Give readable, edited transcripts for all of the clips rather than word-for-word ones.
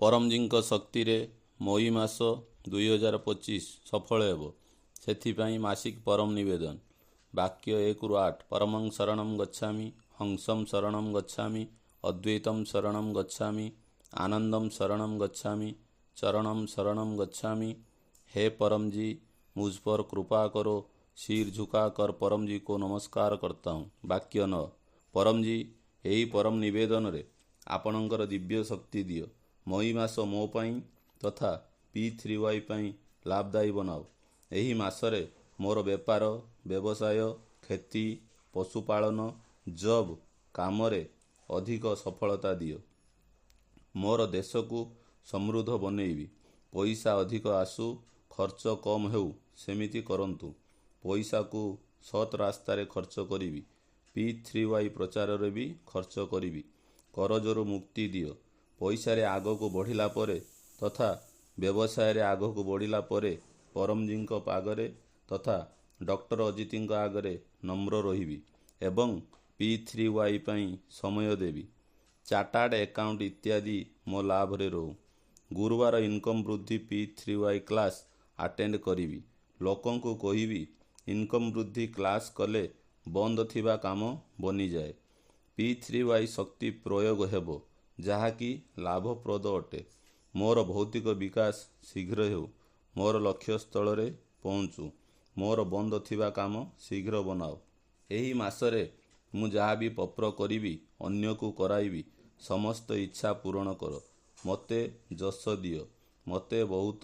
परमजीଙ୍କ ଶକ୍ତିରେ ମଇ ମାସ 2025 ସଫଳ ହେବ। ସେଥିପାଇଁ ମାସିକ ପରମ ନିବେଦନ। ବାକ୍ୟ 1ରୁ 8 ପରମଂ ଶରଣଂ ଗଚ୍ଛାମି, ହଂସଂ ଶରଣଂ ଗଚ୍ଛାମି, ଅଦ୍ୱୈତଂ ଶରଣଂ ଗଚ୍ଛାମି, आनंदम शरणम गच्छामि, चरणम शरणम गच्छामि। हे परम जी, मुझ पर कृपा करो। सिर झुकाकर परम जी को नमस्कार करता हूँ। वाक्य 9 परम जी, यही परम निवेदन रे आपणकर दिव्य शक्ति दियो। मई मास मो पाई तथा P3Y पाई लाभदायी बनाओ। यही मासरे मोर बेपार, व्यवसाय, खेती, पशुपालन, जब कामरे अधिक सफलता दियो। मोर देश को समृद्ध बनैबी। पैसा अधिक आसु, खर्च कम हेउ सेमिति करंतु। पैसा को सत रास्तारे खर्च करिबी। P3Y प्रचार रे भी खर्च करिबी। करजरु मुक्ति दियो। पैसा रे आगो को बढ़िला परे तथा व्यवसाय रे आगो को बढ़िला परे परमजी को आगरे तथा डॉक्टर अजित आगरे नम्र रहिबी एवं P3Y पाई समय देवी। चार्टार्ड अकाउंट इत्यादि मो लाभ रे रहू। गुरुवार इनकम वृद्धि P3Y क्लास अटेंड करिबी। लोकं को कहिबी इनकम वृद्धि क्लास कले बंद थिबा काम बनी जाए। P3Y शक्ति प्रयोग हेबो जहाँकि लाभप्रद अटे। मोर भौतिक विकास शीघ्र हेउ। मोर लक्ष्य स्थल रे पहुँचू। मोर बंद थिबा काम शीघ्र बनाओ। एही मासरे मु जहाँ भी पप्र करिबी अन्य को कराइबी। समस्त इच्छा पूर्ण कर। मते जस दियो। मते बहुत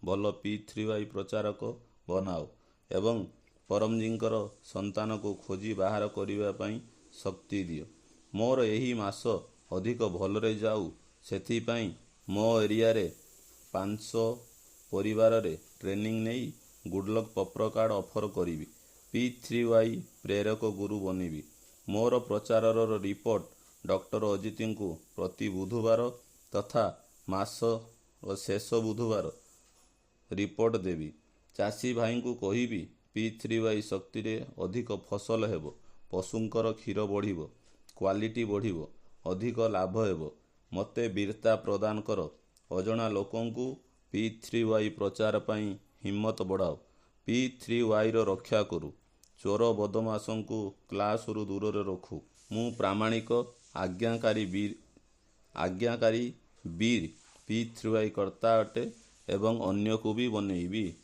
भल P3Y प्रचारक बनाओ एवं परमजींकर संतान को खोजी बाहर करिबा पई शक्ति दियो। मोर यही मास अधिक भलरे जाऊ सेथि पई मो एरिया रे 500 परिवार रे ट्रेनिंग नेई गुडलक पप्र कार्ड ऑफर करिबी। P3Y प्रेरक गुरु बनिबी। मोर प्रचारर रिपोर्ट डॉक्टर अजित को प्रति बुधवार तथा मास शेष बुधवार रिपोर्ट देवी। चाषी भाई को कहिबी P3Y शक्ति रे अधिक फसल हेबो। पशुंकर क्षीर बढ़िबो, क्वालिटी बढ़िबो, अधिक लाभ हेबो। मते वीरता प्रदान कर। अजणा लोकं को P3Y प्रचार पाई हिम्मत बढ़ाओ। P3Y रो रक्षा करू। चोर बदमाशों को क्लास रु दूर रे रखू। मु प्रामाणिक आज्ञाकारी वीर P3Y कर्ता अटे एवं अन्य को भी बनैबी।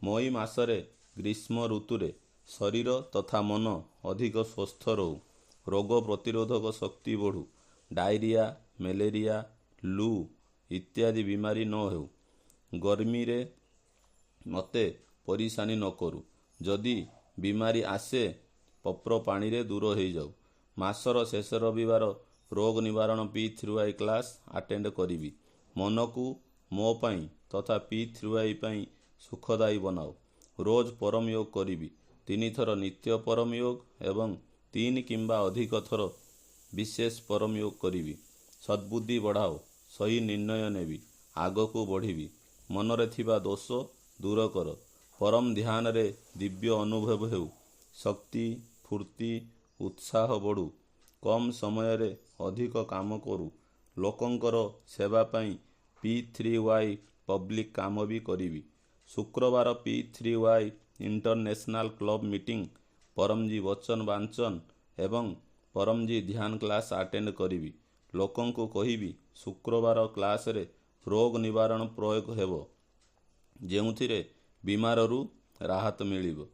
मई मासरे ग्रीष्म ऋतुरे शरीर तथा मन अधिक स्वस्थ रहू। रोग प्रतिरोधक शक्ति बढ़ू। डायरिया, मलेरिया, लू इत्यादि बीमारी न हेउ। गर्मी रे मते परेशानी न करू। जदि बीमारी आसे पप्र पानी रे दूर हो जाऊ। मासर शेष रविवार रोग निवारण P3Y क्लास अटेंड करिबी। मन को मो पाई तथा P3Y पाई सुखदायी बनाओ। रोज परम योग करिबी। 3 थर नित्य परम योग एवं 3 किंबा अधिक थर विशेष परम योग करिबी। सद्बुद्धि बढ़ाओ। सही निर्णय नेबी। आगो को बढ़िबी। मनरे थिबा दोष दूर कर। परम ध्यान रे दिव्य अनुभव हेउ। शक्ति, फूर्ति, उत्साह बढ़ू। कम समय रे अधिक काम करू। लोकंकर सेवा पाई P3Y पब्लिक काम भी करिबी। शुक्रवार P3Y इंटरनेशनल क्लब मीटिंग, परमजी वचन वांचन एवं परमजी ध्यान क्लास अटेंड करिबी। लोकं को कहिबी शुक्रवार क्लास रे रोग निवारण प्रयोग हेबो जेउथिरे बीमाररू राहत मिलिबो।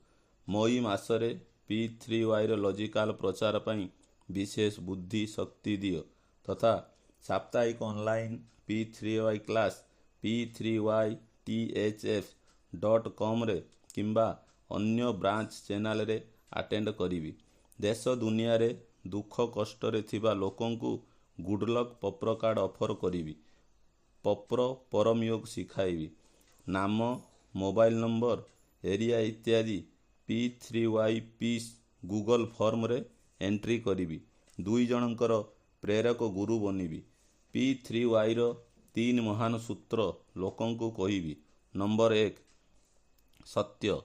मई मासरे P3Y रे लॉजिकल प्रचार पाई विशेष बुद्धि शक्ति दियो तथा साप्ताहिक ऑनलाइन P3Y क्लास P3YTHF.com रे किंबा अन्य ब्रांच चैनल रे अटेंड करिबी। देश दुनिया रे दुख कष्ट रे थिबा लोकं को गुडलक पप्र कार्ड ऑफर करिबी। पप्र परम योग सिखाइबी। नाम, मोबाइल नंबर, एरिया इत्यादि P3Y पीस गूगल फॉर्म रे एंट्री करिबी। 2 जनकर प्रेरक गुरु बनिबी। P3Y रो 3 महान सूत्र लोकं को कहिबी। नंबर 1 सत्य।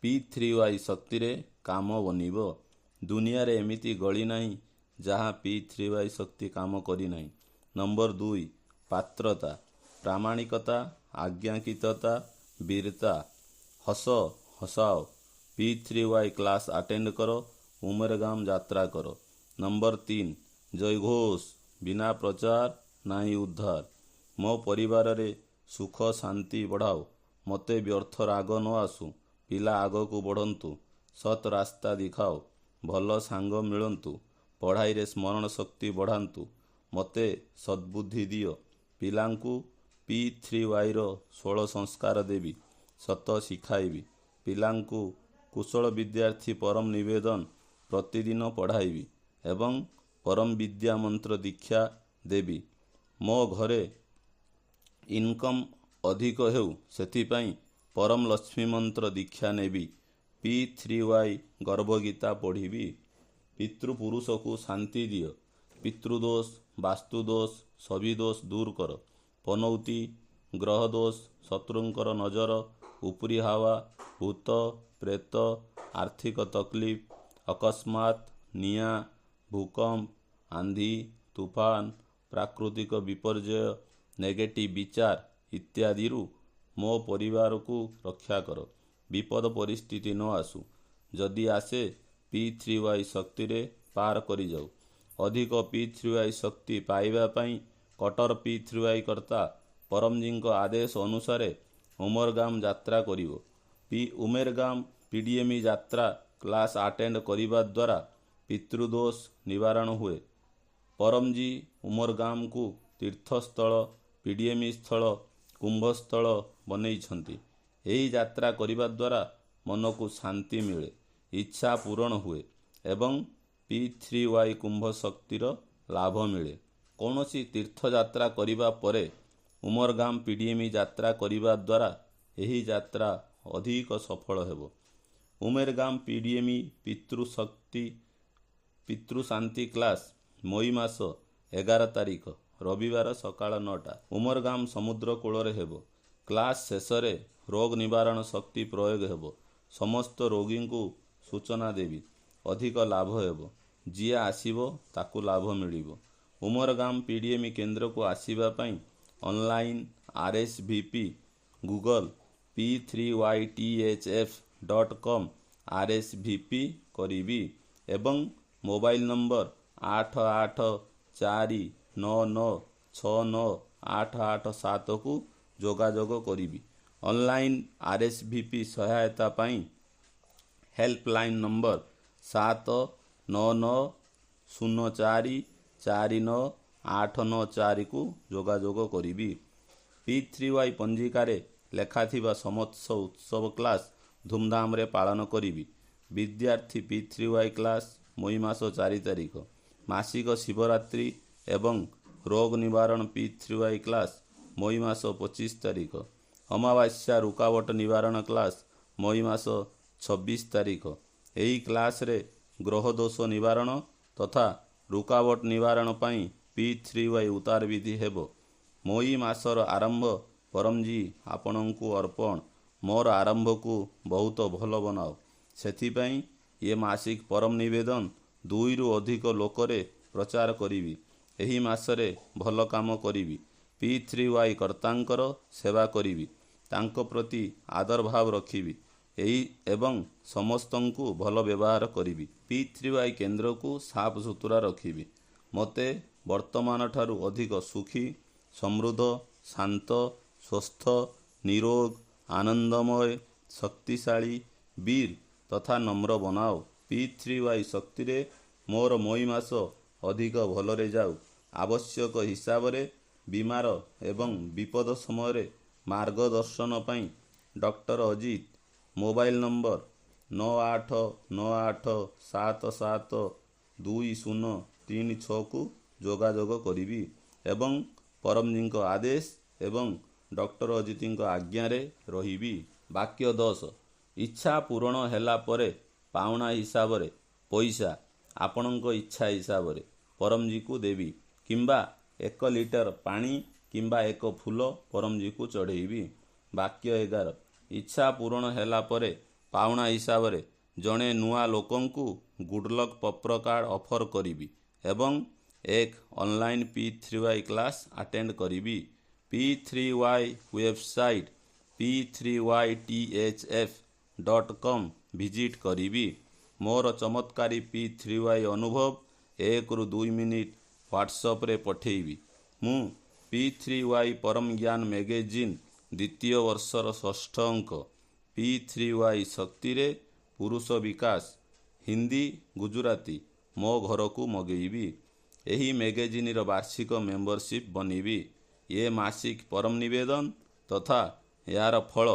P3Y शक्ति रे काम बनिबो। दुनिया रे एमिति गली नहीं जहाँ P3Y शक्ति काम करी नहीं। नंबर 2 पात्रता। ପ୍ରାମାଣିକତା, ଆଜ୍ଞାକିତତା, ବୀରତା। ହସ ହସାଅ। P3Y କ୍ଲାସ୍ ଆଟେଣ୍ଡ କର, ଉମରଗାମ ଯାତ୍ରା କର। ନମ୍ବର 3, ଜୟଘୋଷ। ବିନା ପ୍ରଚାର ନାହିଁ ଉଦ୍ଧାର। ମୋ ପରିବାରରେ ସୁଖ ଶାନ୍ତି ବଢ଼ାଅ। ମୋତେ ବ୍ୟର୍ଥ ରାଗ ନ ଆସୁ। ପିଲା ଆଗକୁ ବଢ଼ନ୍ତୁ। ସତ୍ ରାସ୍ତା ଦେଖାଅ। ଭଲ ସାଙ୍ଗ ମିଳନ୍ତୁ। ପଢ଼ାଇରେ ସ୍ମରଣ ଶକ୍ତି ବଢ଼ାନ୍ତୁ। ମୋତେ ସଦ୍ବୁଦ୍ଧି ଦିଅ। ପିଲାଙ୍କୁ P3Yର 16 ସଂସ୍କାର ଦେବି। ସତ ଶିଖାଇବି। ପିଲାଙ୍କୁ କୁଶଳ ବିଦ୍ୟାର୍ଥୀ ପରମ ନିବେଦନ ପ୍ରତିଦିନ ପଢ଼ାଇବି ଏବଂ ପରମ ବିଦ୍ୟା ମନ୍ତ୍ର ଦୀକ୍ଷା ଦେବି। ମୋ ଘରେ ଇନକମ୍ ଅଧିକ ହେଉ, ସେଥିପାଇଁ ପରମ ଲକ୍ଷ୍ମୀ ମନ୍ତ୍ର ଦୀକ୍ଷା ନେବି। P3Y ଗର୍ଭଗୀତା ପଢ଼ିବି। ପିତୃପୁରୁଷକୁ ଶାନ୍ତି ଦିଅ। ପିତୃଦୋଷ, ବାସ୍ତୁଦୋଷ, ସବିଦୋଷ ଦୂର କର। ପନୌତି, ଗ୍ରହ ଦୋଷ, ଶତ୍ରୁଙ୍କର ନଜର, ଉପରି ହାୱା, ଭୂତ ପ୍ରେତ, ଆର୍ଥିକ ତକଲିଫ, ଅକସ୍ମାତ୍, ନିଆଁ, ଭୂକମ୍ପ, ଆନ୍ଧି, ତୁଫାନ, ପ୍ରାକୃତିକ ବିପର୍ଯ୍ୟୟ, ନେଗେଟିଭ ବିଚାର ଇତ୍ୟାଦିରୁ ମୋ ପରିବାରକୁ ରକ୍ଷା କର। ବିପଦ ପରିସ୍ଥିତି ନ ଆସୁ। ଯଦି ଆସେ, P3Y ଶକ୍ତିରେ ପାର କରିଯାଉ। ଅଧିକ P3Y ଶକ୍ତି ପାଇବା ପାଇଁ କଟର P3Y କର୍ତ୍ତା ପରମଜୀଙ୍କ ଆଦେଶ ଅନୁସାରେ ଉମରଗାମ ଯାତ୍ରା କରିବ। ଉମେରଗାମ PDME ଯାତ୍ରା କ୍ଲାସ୍ ଆଟେଣ୍ଡ କରିବା ଦ୍ୱାରା ପିତୃଦୋଷ ନିବାରଣ ହୁଏ। ପରମଜୀ ଉମରଗାମକୁ ତୀର୍ଥସ୍ଥଳ, PDME ସ୍ଥଳ, କୁମ୍ଭସ୍ଥଳ ବନେଇଛନ୍ତି। ଏହି ଯାତ୍ରା କରିବା ଦ୍ୱାରା ମନକୁ ଶାନ୍ତି ମିଳେ, ଇଚ୍ଛା ପୂରଣ ହୁଏ ଏବଂ P3Y କୁମ୍ଭ ଶକ୍ତିର ଲାଭ ମିଳେ। କୌଣସି ତୀର୍ଥଯାତ୍ରା କରିବା ପରେ ଉମରଗାମ PDME ଯାତ୍ରା କରିବା ଦ୍ୱାରା ଏହି ଯାତ୍ରା ଅଧିକ ସଫଳ ହେବ। ଉମେରଗାମ PDME ପିତୃଶାନ୍ତି କ୍ଲାସ୍ ମଇ ମାସ 11 ତାରିଖ ରବିବାର ସକାଳ 9ଟା ଉମରଗାମ ସମୁଦ୍ର କୂଳରେ ହେବ। କ୍ଲାସ୍ ଶେଷରେ ରୋଗ ନିବାରଣ ଶକ୍ତି ପ୍ରୟୋଗ ହେବ। ସମସ୍ତ ରୋଗୀଙ୍କୁ ସୂଚନା ଦେବି। ଅଧିକ ଲାଭ ହେବ। ଯିଏ ଆସିବ ତାକୁ ଲାଭ ମିଳିବ। ଉମରଗାମ PDME କେନ୍ଦ୍ରକୁ ଆସିବା ପାଇଁ online RSVP Google P3YTHF.com RSVP କରିବି ଏବଂ ମୋବାଇଲ ନମ୍ବର 8849969887କୁ ଯୋଗାଯୋଗ କରିବି। ଅନଲାଇନ୍ RSVP ସହାୟତା ପାଇଁ ହେଲ୍ପଲାଇନ୍ ନମ୍ବର 7990449894କୁ ଯୋଗାଯୋଗ କରିବି। P3Y ପଞ୍ଜିକାରେ ଲେଖାଥିବା ସମସ୍ତ ଉତ୍ସବ କ୍ଲାସ୍ ଧୁମଧାମରେ ପାଳନ କରିବି। ବିଦ୍ୟାର୍ଥୀ P3Y କ୍ଲାସ୍ ମଇ ମାସ 4 ତାରିଖ। ମାସିକ ଶିବରାତ୍ରି ଏବଂ ରୋଗ ନିବାରଣ P3Y କ୍ଲାସ୍ ମଇ ମାସ 25 ତାରିଖ। ଅମାବାସ୍ୟା ରୁକାବଟ ନିବାରଣ କ୍ଲାସ୍ ମଇ ମାସ 26 ତାରିଖ। ଏହି କ୍ଲାସ୍ରେ ଗ୍ରହ ଦୋଷ ନିବାରଣ ତଥା ରୁକାବଟ ନିବାରଣ ପାଇଁ P3Y ଉତାର ବିଧି ହେବ। ମଇ ମାସର ଆରମ୍ଭ ପରମଜୀ ଆପଣଙ୍କୁ ଅର୍ପଣ। ମୋର ଆରମ୍ଭକୁ ବହୁତ ଭଲ ବନାଅ। ସେଥିପାଇଁ ଏ ମାସିକ ପରମ ନିବେଦନ 2ରୁ ଅଧିକ ଲୋକରେ ପ୍ରଚାର କରିବି। ଏହି ମାସରେ ଭଲ କାମ କରିବି। P3Y କର୍ତ୍ତାଙ୍କର ସେବା କରିବି। ତାଙ୍କ ପ୍ରତି ଆଦର ଭାବ ରଖିବି ଏବଂ ସମସ୍ତଙ୍କୁ ଭଲ ବ୍ୟବହାର କରିବି। P3Y କେନ୍ଦ୍ରକୁ ସାଫ ସୁତୁରା ରଖିବି। ମୋତେ ବର୍ତ୍ତମାନଠାରୁ ଅଧିକ ସୁଖୀ, ସମୃଦ୍ଧ, ଶାନ୍ତ, ସ୍ୱସ୍ଥ, ନିରୋଗ, ଆନନ୍ଦମୟ, ଶକ୍ତିଶାଳୀ, ବୀର ତଥା ନମ୍ର ବନାଅ। P3Y ଶକ୍ତିରେ ମୋର ମଇ ମାସ ଅଧିକ ଭଲରେ ଯାଉ। ଆବଶ୍ୟକ ହିସାବରେ ବିମାର ଏବଂ ବିପଦ ସମୟରେ ମାର୍ଗଦର୍ଶନ ପାଇଁ ଡକ୍ଟର ଅଜିତ। ମୋବାଇଲ ନମ୍ବର 9898772036କୁ ଯୋଗାଯୋଗ କରିବି ଏବଂ ପରମଜୀଙ୍କ ଆଦେଶ ଏବଂ ଡକ୍ଟର ଅଜିତଙ୍କ ଆଜ୍ଞାରେ ରହିବି। ବାକ୍ୟ 10 ଇଚ୍ଛା ପୂରଣ ହେଲା ପରେ ପାଉଣା ହିସାବରେ ପଇସା ଆପଣଙ୍କ ଇଚ୍ଛା ହିସାବରେ ପରମଜୀକୁ ଦେବି କିମ୍ବା 1 ଲିଟର ପାଣି କିମ୍ବା 1 ଫୁଲ ପରମଜୀକୁ ଚଢ଼େଇବି। ବାକ୍ୟ 11 ଇଚ୍ଛା ପୂରଣ ହେଲା ପରେ ପାଉଣା ହିସାବରେ ଜଣେ ନୂଆ ଲୋକଙ୍କୁ ଗୁଡଲକ୍ ପତ୍ର କାର୍ଡ଼ ଅଫର କରିବି ଏବଂ ଏକ ଅନଲାଇନ୍ P3Y କ୍ଲାସ୍ ଆଟେଣ୍ଡ କରିବି। P3Y ୱେବସାଇଟ୍ p3ythf.com ଭିଜିଟ୍ କରିବି। ମୋର ଚମତ୍କାରୀ P3Y ଅନୁଭବ 1ରୁ 2 ମିନିଟ୍ ହ୍ୱାଟ୍ସଆପ୍ରେ ପଠେଇବି। ମୁଁ P3Y ପରମ ଜ୍ଞାନ ମ୍ୟାଗାଜିନ୍ ଦ୍ୱିତୀୟ ବର୍ଷର 6ଠ ଅଙ୍କ P3Y ଶକ୍ତିରେ ପୁରୁଷ ବିକାଶ ହିନ୍ଦୀ ଗୁଜୁରାତି ମୋ ଘରକୁ ମଗେଇବି। ଏହି ମ୍ୟାଗାଜିନ୍ର ବାର୍ଷିକ ମେମ୍ବରସିପ୍ ବନିବି। ଏ ମାସିକ ପରମ ନିବେଦନ ତଥା ଏହାର ଫଳ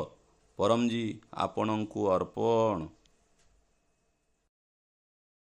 ପରମଜୀ ଆପଣଙ୍କୁ ଅର୍ପଣ।